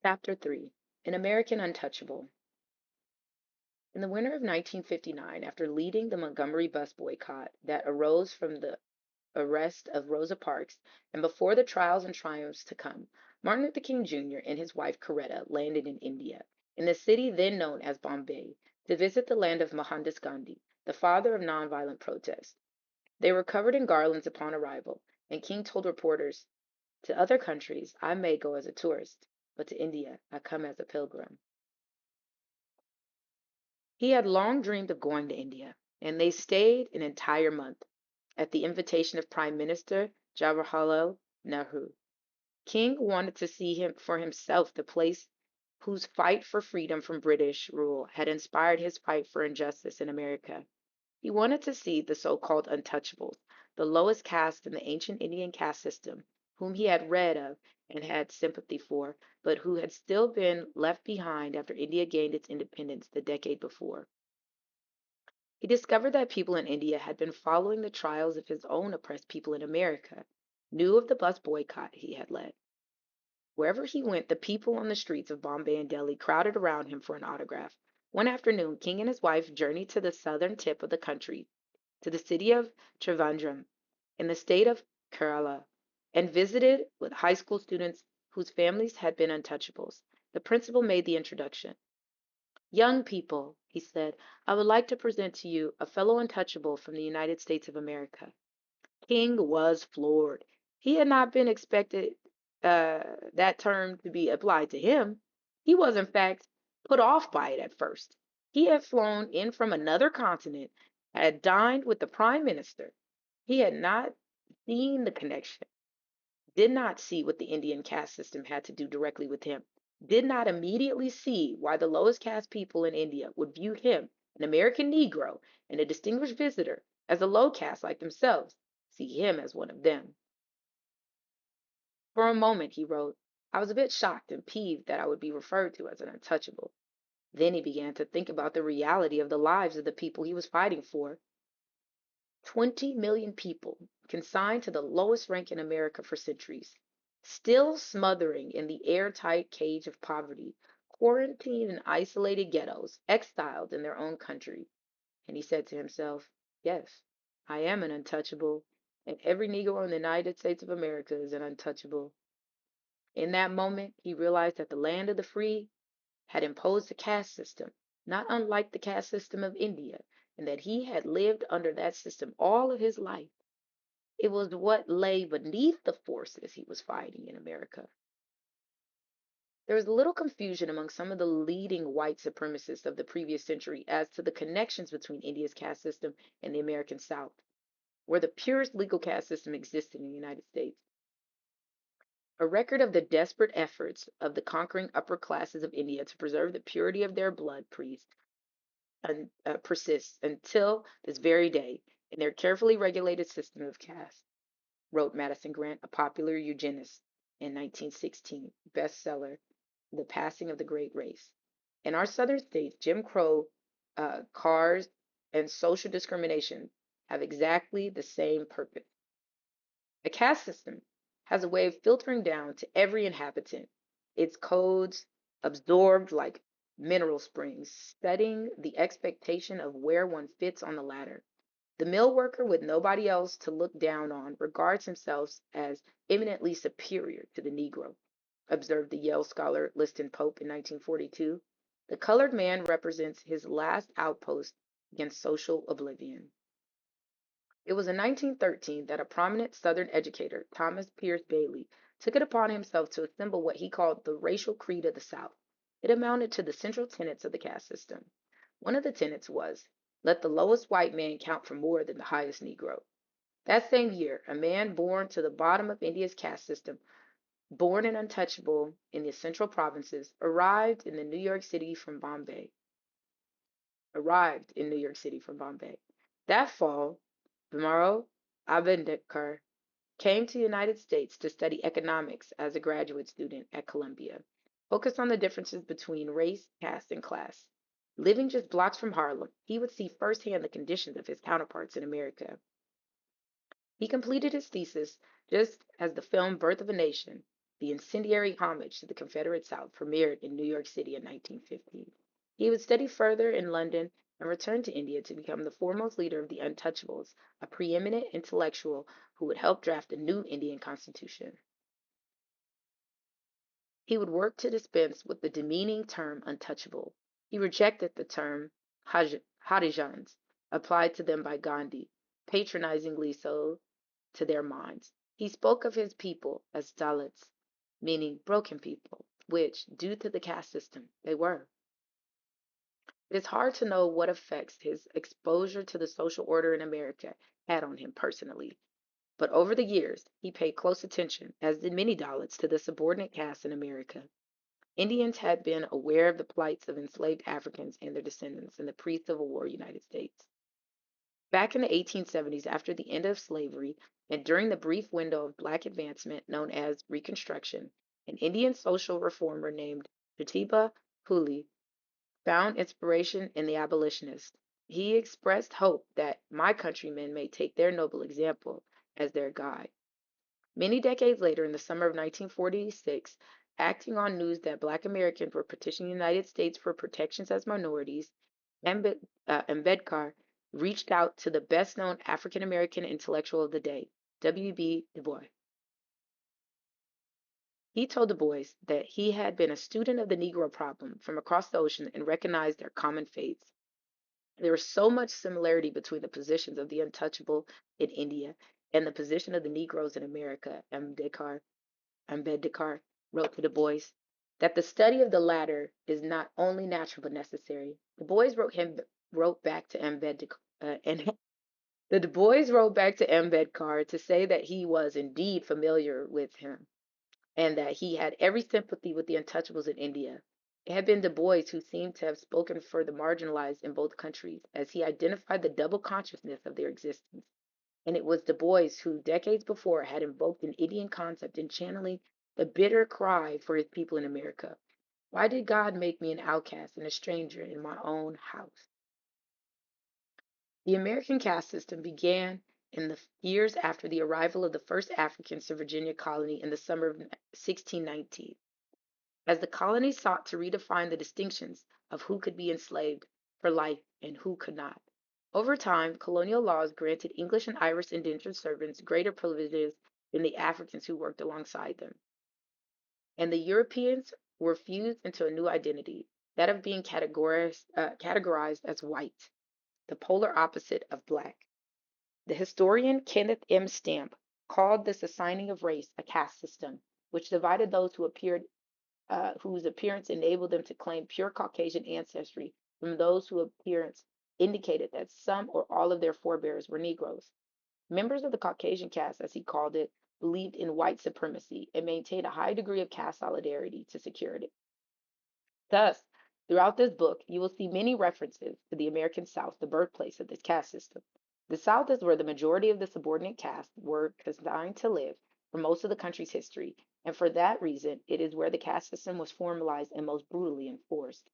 Chapter 3. An American Untouchable. In the winter of 1959, after leading the Montgomery bus boycott that arose from the arrest of Rosa Parks and before the trials and triumphs to come, Martin Luther King Jr. and his wife Coretta landed in India, in the city then known as Bombay, to visit the land of Mohandas Gandhi, the father of nonviolent protest. They were covered in garlands upon arrival, and King told reporters, "To other countries I may go as a tourist, but to India I come as a pilgrim." He had long dreamed of going to India, and they stayed an entire month, at the invitation of Prime Minister Jawaharlal Nehru. King wanted to see him for himself the place whose fight for freedom from British rule had inspired his fight for injustice in America. He wanted to see the so-called untouchables, the lowest caste in the ancient Indian caste system, whom he had read of and had sympathy for, but who had still been left behind after India gained its independence the decade before. He discovered that people in India had been following the trials of his own oppressed people in America, knew of the bus boycott he had led. Wherever he went, the people on the streets of Bombay and Delhi crowded around him for an autograph. One afternoon, King and his wife journeyed to the southern tip of the country, to the city of Trivandrum, in the state of Kerala, and visited with high school students whose families had been untouchables. The principal made the introduction. "Young people," he said, "I would like to present to you a fellow untouchable from the United States of America." King was floored. He had not been expected that term to be applied to him. He was, in fact, put off by it at first. He had flown in from another continent, had dined with the prime minister. He had not seen the connection, did not see what the Indian caste system had to do directly with him, did not immediately see why the lowest caste people in India would view him, an American Negro and a distinguished visitor, as a low caste like themselves, see him as one of them. For a moment, he wrote, I was a bit shocked and peeved that I would be referred to as an untouchable. Then he began to think about the reality of the lives of the people he was fighting for. 20 million people, consigned to the lowest rank in America for centuries, still smothering in the airtight cage of poverty, quarantined in isolated ghettos, exiled in their own country. And he said to himself, yes, I am an untouchable, and every Negro in the United States of America is an untouchable. In that moment, he realized that the land of the free had imposed a caste system, not unlike the caste system of India, and that he had lived under that system all of his life. It was what lay beneath the forces he was fighting in America. There was little confusion among some of the leading white supremacists of the previous century as to the connections between India's caste system and the American South, where the purest legal caste system existed in the United States. A record of the desperate efforts of the conquering upper classes of India to preserve the purity of their blood persists until this very day in their carefully regulated system of caste, wrote Madison Grant, a popular eugenist, in 1916, bestseller, The Passing of the Great Race. In our southern states, Jim Crow, cars, and social discrimination have exactly the same purpose. The caste system has a way of filtering down to every inhabitant, its codes absorbed like mineral springs, setting the expectation of where one fits on the ladder. The mill worker with nobody else to look down on regards himself as eminently superior to the Negro, observed the Yale scholar Liston Pope in 1942. The colored man represents his last outpost against social oblivion. It was in 1913 that a prominent Southern educator, Thomas Pierce Bailey, took it upon himself to assemble what he called the racial creed of the South. It amounted to the central tenets of the caste system. One of the tenets was, let the lowest white man count for more than the highest Negro. That same year, a man born to the bottom of India's caste system, born and untouchable in the central provinces, arrived in New York City from Bombay. That fall, Bhimrao Ambedkar came to the United States to study economics as a graduate student at Columbia, focused on the differences between race, caste, and class. Living just blocks from Harlem, he would see firsthand the conditions of his counterparts in America. He completed his thesis just as the film Birth of a Nation, the incendiary homage to the Confederate South premiered in New York City in 1950. He would study further in London and returned to India to become the foremost leader of the Untouchables, a preeminent intellectual who would help draft a new Indian constitution. He would work to dispense with the demeaning term untouchable. He rejected the term Harijans, applied to them by Gandhi, patronizingly so to their minds. He spoke of his people as Dalits, meaning broken people, which, due to the caste system, they were. It is hard to know what effects his exposure to the social order in America had on him personally, but over the years he paid close attention, as did many Dalits, to the subordinate caste in America. Indians had been aware of the plights of enslaved Africans and their descendants in the pre Civil War United States. Back in the 1870s, after the end of slavery and during the brief window of black advancement known as Reconstruction, an Indian social reformer named Jyotiba Phule found inspiration in the abolitionists. He expressed hope that my countrymen may take their noble example as their guide. Many decades later, in the summer of 1946, acting on news that black Americans were petitioning the United States for protections as minorities, Ambedkar reached out to the best known African American intellectual of the day, W.B. Du Bois. He told Du Bois that he had been a student of the Negro problem from across the ocean and recognized their common fates. There was so much similarity between the positions of the untouchable in India and the position of the Negroes in America, Ambedkar wrote to Du Bois, that the study of the latter is not only natural but necessary. Du Bois wrote back to Ambedkar, and the Du Bois wrote back to Ambedkar to say that he was indeed familiar with him and that he had every sympathy with the untouchables in India. It had been Du Bois who seemed to have spoken for the marginalized in both countries, as he identified the double consciousness of their existence. And it was Du Bois who, decades before, had invoked an Indian concept in channeling the bitter cry for his people in America. Why did God make me an outcast and a stranger in my own house? The American caste system began in the years after the arrival of the first Africans to Virginia colony in the summer of 1619. As the colony sought to redefine the distinctions of who could be enslaved for life and who could not. Over time, colonial laws granted English and Irish indentured servants greater privileges than the Africans who worked alongside them. And the Europeans were fused into a new identity, that of being categorized as white, the polar opposite of black. The historian Kenneth M. Stamp called this assigning of race a caste system, which divided those whose appearance enabled them to claim pure Caucasian ancestry from those whose appearance indicated that some or all of their forebears were Negroes. Members of the Caucasian caste, as he called it, believed in white supremacy and maintained a high degree of caste solidarity to secure it. Thus, throughout this book, you will see many references to the American South, the birthplace of this caste system. The South is where the majority of the subordinate caste were consigned to live for most of the country's history, and for that reason, it is where the caste system was formalized and most brutally enforced.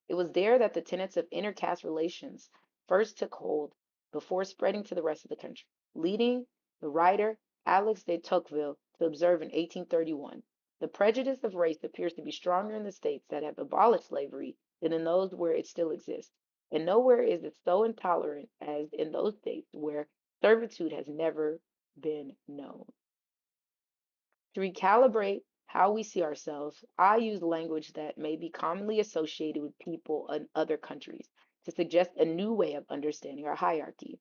It was there that the tenets of intercaste relations first took hold before spreading to the rest of the country, leading the writer Alex de Tocqueville to observe in 1831. The prejudice of race appears to be stronger in the states that have abolished slavery than in those where it still exists, and nowhere is it so intolerant as in those states where servitude has never been known. To recalibrate how we see ourselves, I use language that may be commonly associated with people in other countries to suggest a new way of understanding our hierarchy.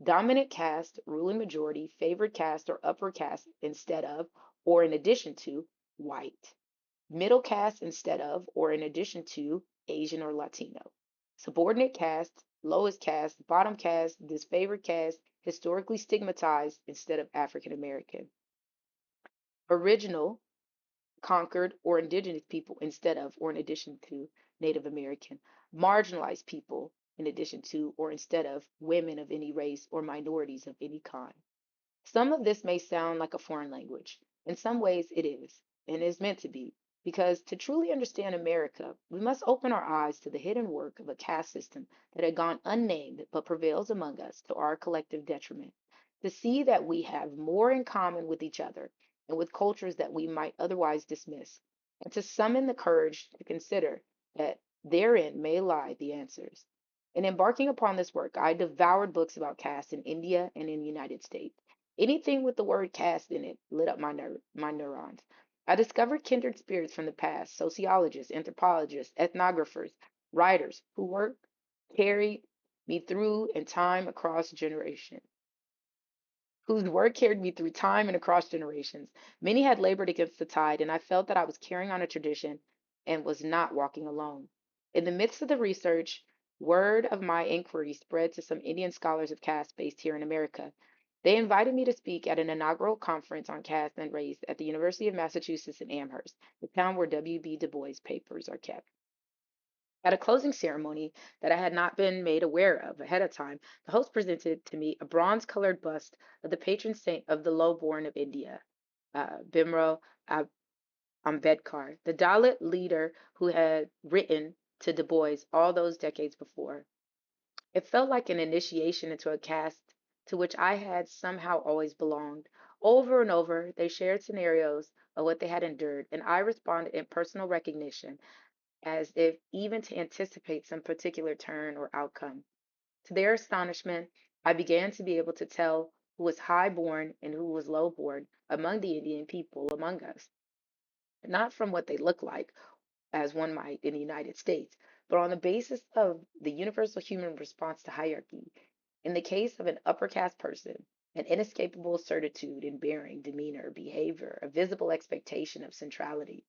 Dominant caste, ruling majority, favored caste, or upper caste instead of, or in addition to, white. Middle caste instead of, or in addition to, Asian or Latino. Subordinate caste, lowest caste, bottom caste, disfavored caste, historically stigmatized instead of African American. Original, conquered, or indigenous people instead of, or in addition to, Native American. Marginalized people in addition to, or instead of, women of any race or minorities of any kind. Some of this may sound like a foreign language. In some ways, it is, and is meant to be, because to truly understand America, we must open our eyes to the hidden work of a caste system that had gone unnamed but prevails among us to our collective detriment. To see that we have more in common with each other and with cultures that we might otherwise dismiss, and to summon the courage to consider that therein may lie the answers. In embarking upon this work, I devoured books about caste in India and in the United States. Anything with the word caste in it lit up my neurons. I discovered kindred spirits from the past, sociologists, anthropologists, ethnographers, writers who work carried me through in time across generations whose work carried me through time and across generations. Many had labored against the tide, and I felt that I was carrying on a tradition and was not walking alone. In the midst of the research, word of my inquiry spread to some Indian scholars of caste based here in America. They invited me to speak at an inaugural conference on caste and race at the University of Massachusetts in Amherst, the town where W.B. Du Bois' papers are kept. At a closing ceremony that I had not been made aware of ahead of time, the host presented to me a bronze colored bust of the patron saint of the low born of India, Bimro Ambedkar, the Dalit leader who had written to Du Bois all those decades before. It felt like an initiation into a caste to which I had somehow always belonged. Over and over, they shared scenarios of what they had endured, and I responded in personal recognition as if even to anticipate some particular turn or outcome. To their astonishment, I began to be able to tell who was high born and who was low born among the Indian people among us, not from what they look like, as one might in the United States, but on the basis of the universal human response to hierarchy. In the case of an upper caste person, an inescapable certitude in bearing, demeanor, behavior, a visible expectation of centrality.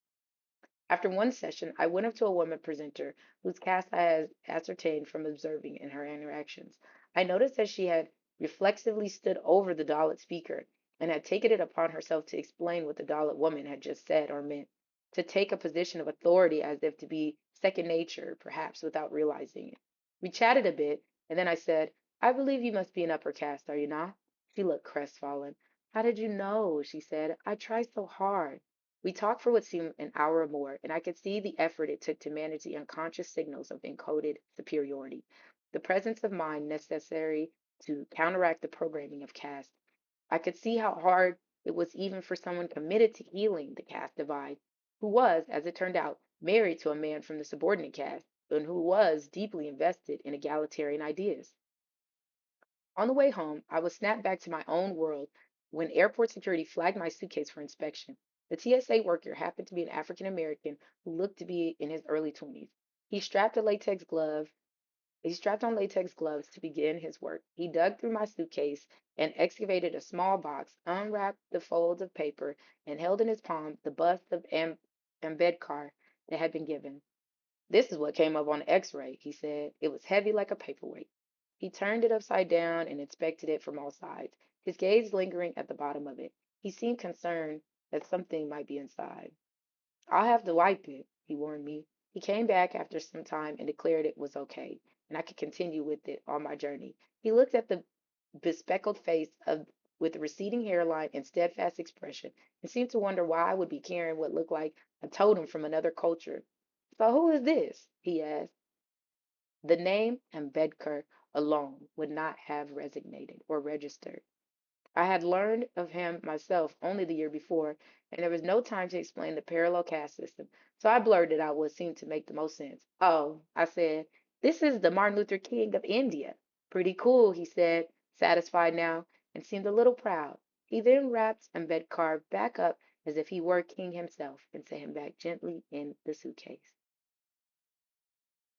After one session, I went up to a woman presenter whose caste I had ascertained from observing in her interactions. I noticed that she had reflexively stood over the Dalit speaker and had taken it upon herself to explain what the Dalit woman had just said or meant, to take a position of authority as if to be second nature, perhaps without realizing it. We chatted a bit, and then I said, I believe you must be an upper caste, are you not? She looked crestfallen. How did you know? She said. I try so hard. We talked for what seemed an hour or more, and I could see the effort it took to manage the unconscious signals of encoded superiority, the presence of mind necessary to counteract the programming of caste. I could see how hard it was even for someone committed to healing the caste divide, who was, as it turned out, married to a man from the subordinate caste, and who was deeply invested in egalitarian ideas. On the way home, I was snapped back to my own world when airport security flagged my suitcase for inspection. The TSA worker happened to be an African American who looked to be in his early 20s. He strapped a latex glove he strapped on latex gloves to begin his work. He dug through my suitcase and excavated a small box, unwrapped the folds of paper, and held in his palm the bust of Ambedkar that had been given. This is what came up on the x-ray, he said. It was heavy like a paperweight. He turned it upside down and inspected it from all sides, his gaze lingering at the bottom of it. He seemed concerned that something might be inside. I'll have to wipe it, he warned me. He came back after some time and declared it was okay, and I could continue with it on my journey. He looked at the bespectacled face of with a receding hairline and steadfast expression, and seemed to wonder why I would be carrying what looked like a totem from another culture. So who is this? He asked. The name Ambedkar alone would not have resonated or registered. I had learned of him myself only the year before, and there was no time to explain the parallel caste system, so I blurted out what seemed to make the most sense. Oh, I said, this is the Martin Luther King of India. Pretty cool, he said, satisfied now, and seemed a little proud. He then wrapped Ambedkar back up as if he were king himself and set him back gently in the suitcase.